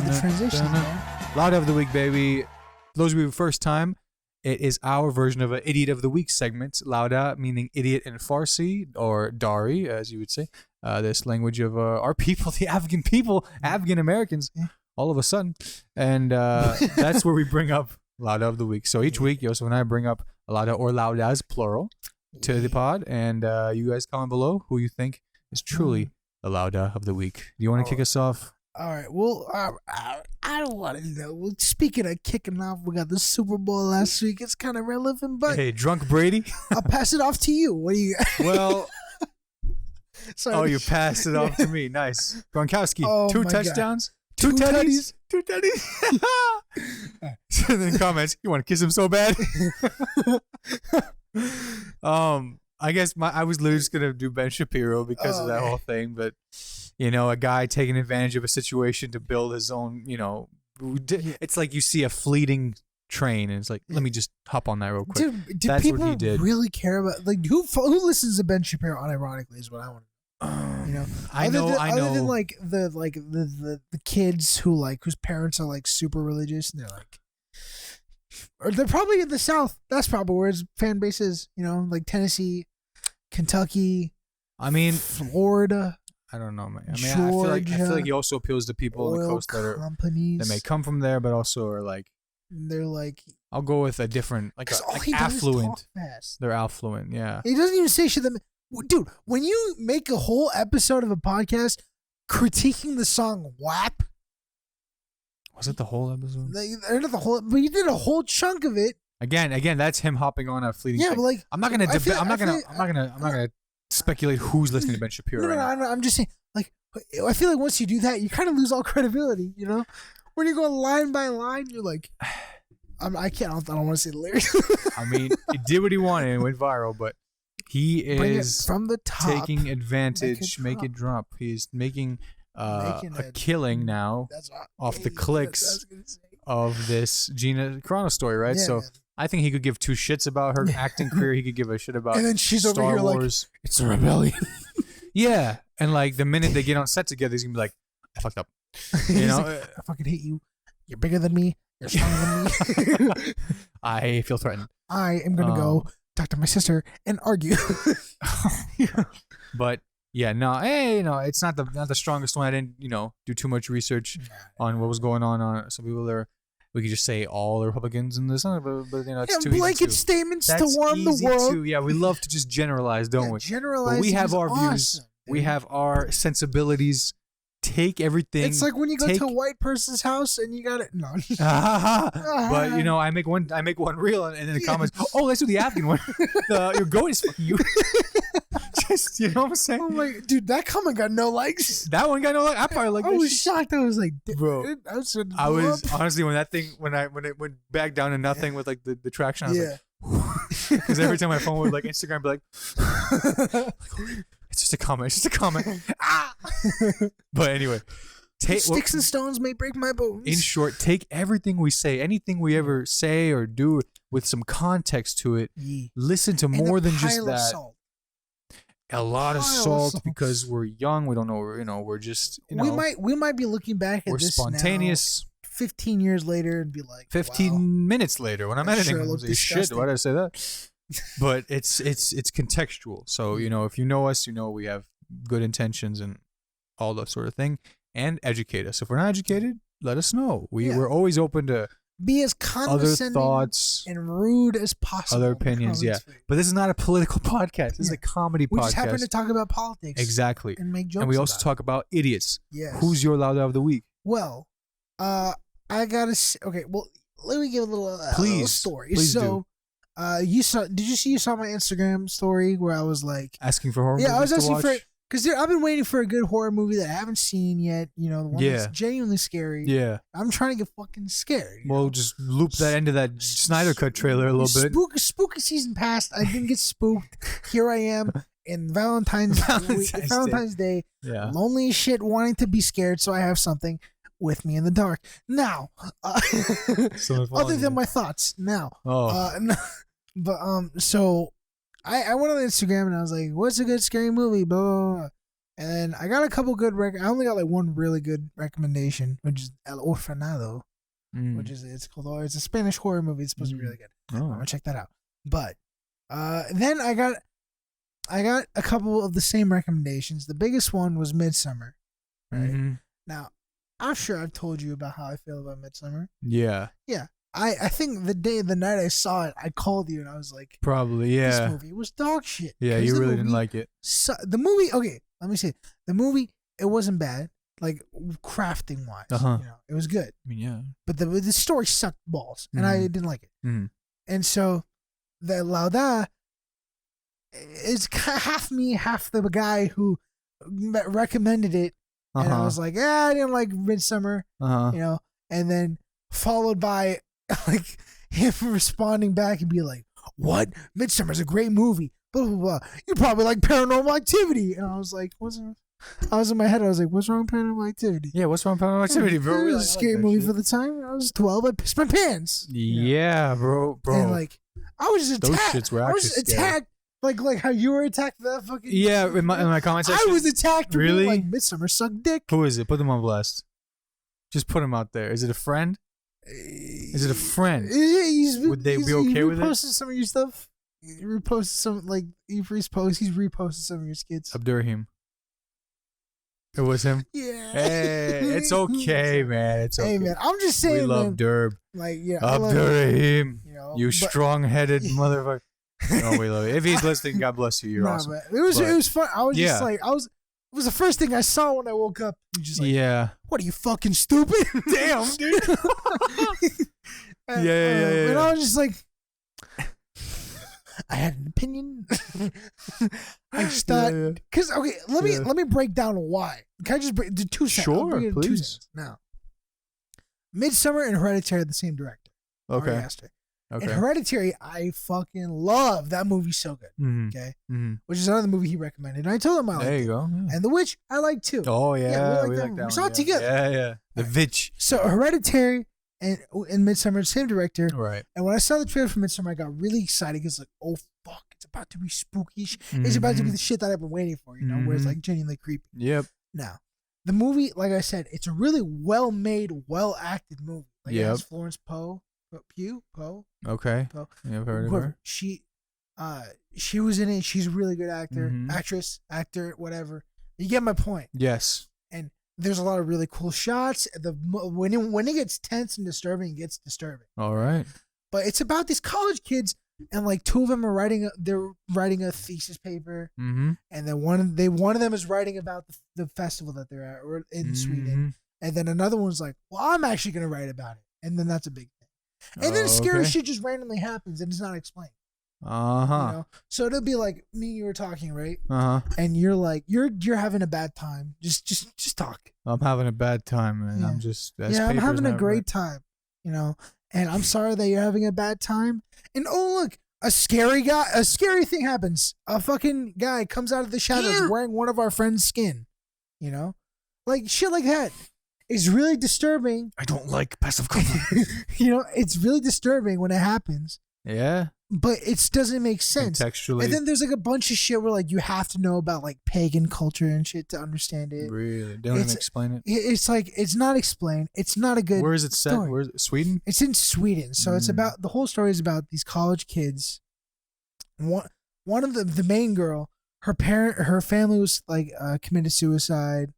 the transitions, man. Loud of the week, baby. For those of you first time, it is our version of an Idiot of the Week segment. Lauda meaning idiot in Farsi, or Dari, as you would say. This language of our people, the Afghan people, Afghan Americans, all of a sudden. And that's where we bring up Lauda of the Week. So each week, Yosef and I bring up a Lauda or Laudas, plural, to the pod. And you guys comment below who you think is truly the Lauda of the Week. Do you want to kick us off? All right. Well, I don't want to know. Well, speaking of kicking off, we got the Super Bowl last week. It's kind of relevant, but hey, drunk Brady. I'll pass it off to you. What do you? Well, you passed it off to me. Nice, Gronkowski. 2 touchdowns, God. 2 tutties, 2 tutties. So then comments, you want to kiss him so bad? I guess I was literally just gonna do Ben Shapiro because of that whole thing, but. You know, a guy taking advantage of a situation to build his own, you know, it's like you see a fleeting train and it's like, let me just hop on that real quick. Dude, that's what he did. Really care about, like, who listens to Ben Shapiro unironically is what I want to know. You know, I know. Other than like the kids who like whose parents are like super religious and they're like, Or they're probably in the South. That's probably where his fan base is. You know, like Tennessee, Kentucky. I mean, Florida. I don't know, man. I mean, I feel like he also appeals to people on the coast that may come from there, but also are like. They're like. I'll go with a different, like affluent. They're affluent, yeah. He doesn't even say shit that. Dude, when you make a whole episode of a podcast critiquing the song WAP. Was it the whole episode? Not the whole, but you did a whole chunk of it. Again, that's him hopping on a fleeting. Yeah, but like I'm not gonna speculate who's listening to Ben Shapiro. No, I'm just saying. Like, I feel like once you do that, you kind of lose all credibility. You know, when you go line by line, you're like, I don't want to say the lyrics. I mean, he did what he wanted and went viral, but he is from the top, taking advantage. Make it drop. He's making a killing now off the clicks of this Gina Carano story, right? Yeah, so man. I think he could give two shits about her acting career. He could give a shit about and then she's Star over here Wars. Like, it's a rebellion. Yeah, and like the minute they get on set together, he's gonna be like, I fucked up. You know, like, I fucking hate you. You're bigger than me. You're stronger than me. I feel threatened. I am gonna go talk to my sister and argue. But yeah, no, it's not the strongest one. I didn't, do too much research on what was going on. Some people there, we could just say all the Republicans in this, but it's too blanket easy statements to warm the world. Yeah, we love to just generalize, don't we? Generalize. But we have our awesome, views. dude. We have our sensibilities. Take everything. It's like when you go to a white person's house and you got it. No. But I make one reel and in the comments, oh, let's do the Afghan one. Your goat is fucking you. Just, you know what I'm saying? Oh my, dude, that comment got no likes. That one got no likes. I probably like. I was shocked. I was like, bro, I was honestly when it went back down to nothing with like the traction. I was like, because every time my phone would like Instagram be like. It's just a comment. It's just a comment. But anyway, sticks and stones may break my bones. In short, take everything we say, anything we ever say or do with some context to it. Yeah. Listen to more than just that. Salt. A lot of salt because we're young. We don't know. We're just. We might be looking back at this spontaneous. Now, 15 years later and be like, 15 minutes later when I'm editing. Sure Like, shit, why did I say that? But it's contextual. So, if you know us, we have good intentions and all that sort of thing, and educate us. If we're not educated, let us know. We're always open to be as condescending other thoughts and rude as possible. Other opinions, yeah. But this is not a political podcast. This is a comedy podcast. We just happen to talk about politics. Exactly. And make jokes. And we also talk about idiots. Yes. Who's your loud of the week? Well, I gotta say, okay, well, let me give a little story. Please do. Did you saw my Instagram story where I was like asking for horror movies? Yeah, I was asking to watch? because I've been waiting for a good horror movie that I haven't seen yet. The one that's genuinely scary. Yeah, I'm trying to get fucking scared. Well, just loop that into that Snyder Cut trailer a little bit. Spooky season passed. I didn't get spooked. Here I am in Valentine's Day. Yeah, lonely as shit, wanting to be scared, so I have something with me in the dark. Now, other than my thoughts. Now, so I went on Instagram and I was like, "What's a good scary movie?" Blah blah blah. And I got a couple good. I only got like one really good recommendation, which is El Orfanato, which is it's a Spanish horror movie. It's supposed to be really good. I'm gonna check that out. But then I got a couple of the same recommendations. The biggest one was Midsummer. Right now. I'm sure I've told you about how I feel about Midsummer. Yeah. Yeah. I think the night I saw it, I called you and I was like, probably, yeah. This movie was dog shit. Yeah, you really didn't like it. So, the movie, okay, let me say, the movie, it wasn't bad, like crafting wise. It was good. I mean, yeah. But the story sucked balls and I didn't like it. And so the Lauda is half me, half the guy who recommended it. And I was like, I didn't like Midsummer, and then followed by like him responding back and be like, what? Midsummer's a great movie. Blah, blah, blah. You probably like Paranormal Activity. And I was like, I was in my head, I was like, what's wrong with Paranormal Activity? Yeah, what's wrong with Paranormal Activity, bro? It was a scary movie for the time. I was 12. I pissed my pants. Yeah, bro. And like, I was just attacked. Those shits were actually I was just attacked. Like how you were attacked for that fucking. Yeah, in my comment section. I was attacked. Really? Like Midsummer sucked dick. Who is it? Put them on blast. Just put them out there. Is it a friend? Is it a friend? Would they be okay with it? He reposted some of your stuff. He reposted some, like, he's reposted some of your skits. Abdurrahim. It was him? Yeah. Hey, it's okay, man. It's okay. Hey, man, I'm just saying, we love man, Derb. like, yeah, Abdurrahim. You strong-headed motherfucker. No, we love it. If he's listening, God bless you. You're awesome. Man. It was fun. I was just like, it was the first thing I saw when I woke up. Just like, what are you, fucking stupid? Damn, dude. Yeah. And I was just like, I had an opinion. I just thought, because okay, let me break down why. Can I just break the 2 cents? Sure, please. 2 cents. Now, Midsommar and Hereditary are the same director. Okay. And Hereditary, I fucking love that movie. So good. Mm-hmm. Okay. Mm-hmm. Which is another movie he recommended. And I told him I liked it. There you go. Yeah. And The Witch, I like too. Oh yeah, we like that. We saw it together. Yeah. The Witch. So Hereditary and Midsommar, same director. Right. And when I saw the trailer for Midsommar, I got really excited because like, oh fuck, it's about to be spooky. It's about to be the shit that I've been waiting for. You know, where it's like genuinely creepy. Yep. Now, the movie, like I said, it's a really well-made, well-acted movie. Like it has Florence Pugh. Okay. Poe. Yeah, I've heard of her. She was in it. She's a really good actor, whatever. You get my point. Yes. And there's a lot of really cool shots. When it gets tense and disturbing, it gets disturbing. All right. But it's about these college kids, and like 2 of them are writing a thesis paper, and then one of them is writing about the festival that they're at or in Sweden, and then another one's like, well, I'm actually gonna write about it, and then that's a big thing, and then scary shit just randomly happens and it's not explained. You know? So it'll be like me and you were talking, right? And you're like, you're having a bad time. Just talk. I'm having a bad time, man. I'm just I'm having a great time. You know, and I'm sorry that you're having a bad time. And oh look, a scary thing happens. A fucking guy comes out of the shadows wearing one of our friends' skin. You know, like shit like that. It's really disturbing. I don't like passive comfort. You know, it's really disturbing when it happens. Yeah. But it doesn't make sense. Contextually. And then there's like a bunch of shit where like you have to know about like pagan culture and shit to understand it. Really? They don't even explain it? It's like, it's not explained. It's not a good Where is it set? story. Where is it? Sweden? It's in Sweden. So it's about, the whole story is about these college kids. One of the main girl, her family was like committed suicide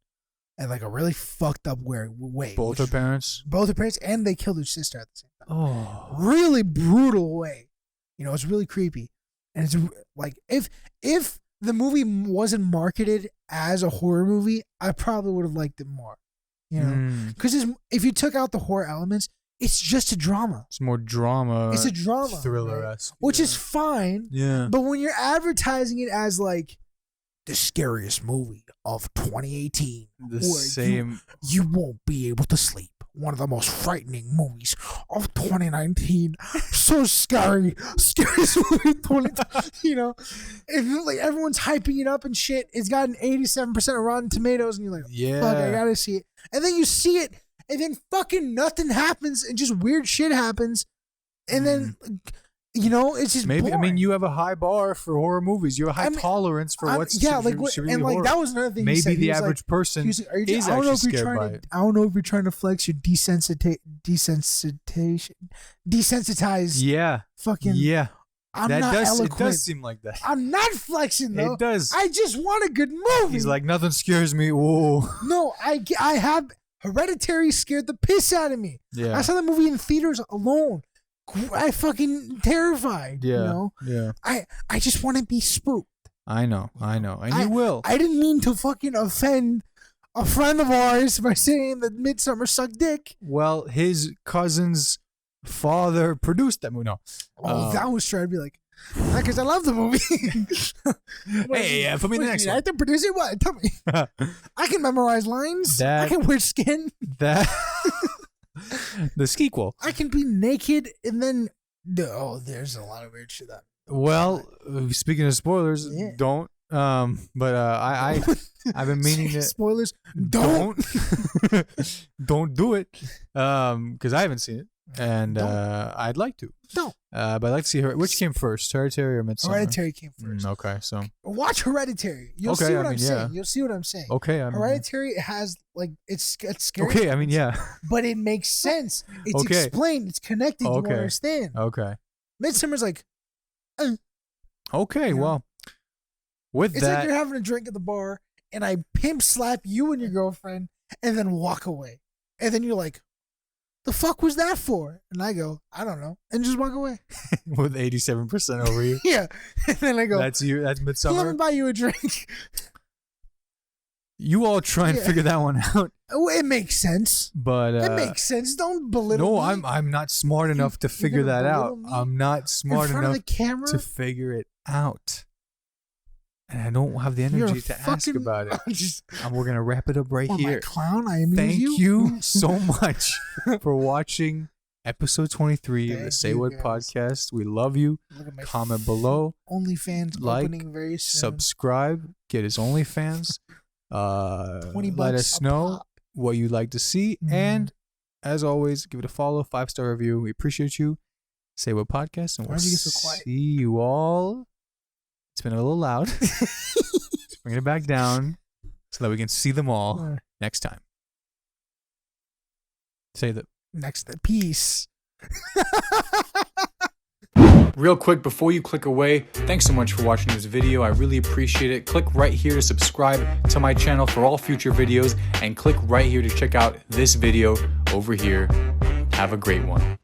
in like a really fucked up way. Both her parents? Both her parents, and they killed her sister at the same time. Oh. Really brutal way. You know, it's really creepy. And it's like, if the movie wasn't marketed as a horror movie, I probably would have liked it more. You know? Because if you took out the horror elements, it's just a drama. It's more drama. It's a drama. Thriller-esque. Right? Which is fine. Yeah. But when you're advertising it as like, the scariest movie of 2018. The same. You won't be able to sleep. One of the most frightening movies of 2019. So scary. Scariest movie of 2019. You know? And like everyone's hyping it up and shit. It's got an 87% of Rotten Tomatoes. And you're like, fuck, I gotta see it. And then you see it. And then fucking nothing happens. And just weird shit happens. And then... You know, it's just boring. I mean, you have a high bar for horror movies. You have a high tolerance for what's should be horror. That was another thing. Maybe the average person is actually scared by it. I don't know if you're trying to flex your desensitized. Yeah. Fucking. Yeah. I'm not eloquent. It does seem like that. I'm not flexing though. It does. I just want a good movie. He's like, nothing scares me. Whoa. No, I have Hereditary scared the piss out of me. Yeah. I saw the movie in theaters alone. I fucking terrified. Yeah. You know? Yeah. I just want to be spooked. I know. And you will. I didn't mean to fucking offend a friend of ours by saying that Midsommar sucked dick. Well, his cousin's father produced that movie. No. That was trying to be like, because I love the movie. Hey, put me in the next one. I have to produce it? What? Tell me. I can memorize lines. I can wear skin. The sequel. I can be naked and then... there's a lot of weird shit. Well, speaking of spoilers, don't. But I've been meaning to... Spoilers, don't. Don't do it. Because I haven't seen it. And I'd like to. No. But I'd like to see her. Which came first, Hereditary or Midsommar? Hereditary came first. Okay, so watch Hereditary. You'll see what I'm saying. You'll see what I'm saying. Okay, I mean, Hereditary has like it's scary. Okay, I mean, yeah. But it makes sense. It's explained. It's connected. You understand. Okay. Midsummer's like. Okay, well, with it's that, like you're having a drink at the bar, and I pimp slap you and your girlfriend, and then walk away, and then you're like, "The fuck was that for?" And I go, "I don't know," and just walk away with 87% over you. Yeah, and then I go, "That's you. That's Midsommar." Let me buy you a drink. You all try and figure that one out. Oh, it makes sense. But it makes sense. Don't belittle me. No, I'm not smart enough to figure that out. I'm not smart enough to figure it out. And I don't have the energy to ask about it. And we're gonna wrap it up right here. Clown, I amuse Thank you so much for watching episode 23 of the Say What podcast. We love you. Comment below. OnlyFans opening very soon. Subscribe. Get his OnlyFans. Let us know what you'd like to see. And as always, give it a follow, 5-star review. We appreciate you. Say What podcast, and we'll see you all. It's been a little loud. Bring it back down so that we can see them all next time. Say the next peace. Real quick, before you click away, thanks so much for watching this video. I really appreciate it. Click right here to subscribe to my channel for all future videos, and click right here to check out this video over here. Have a great one.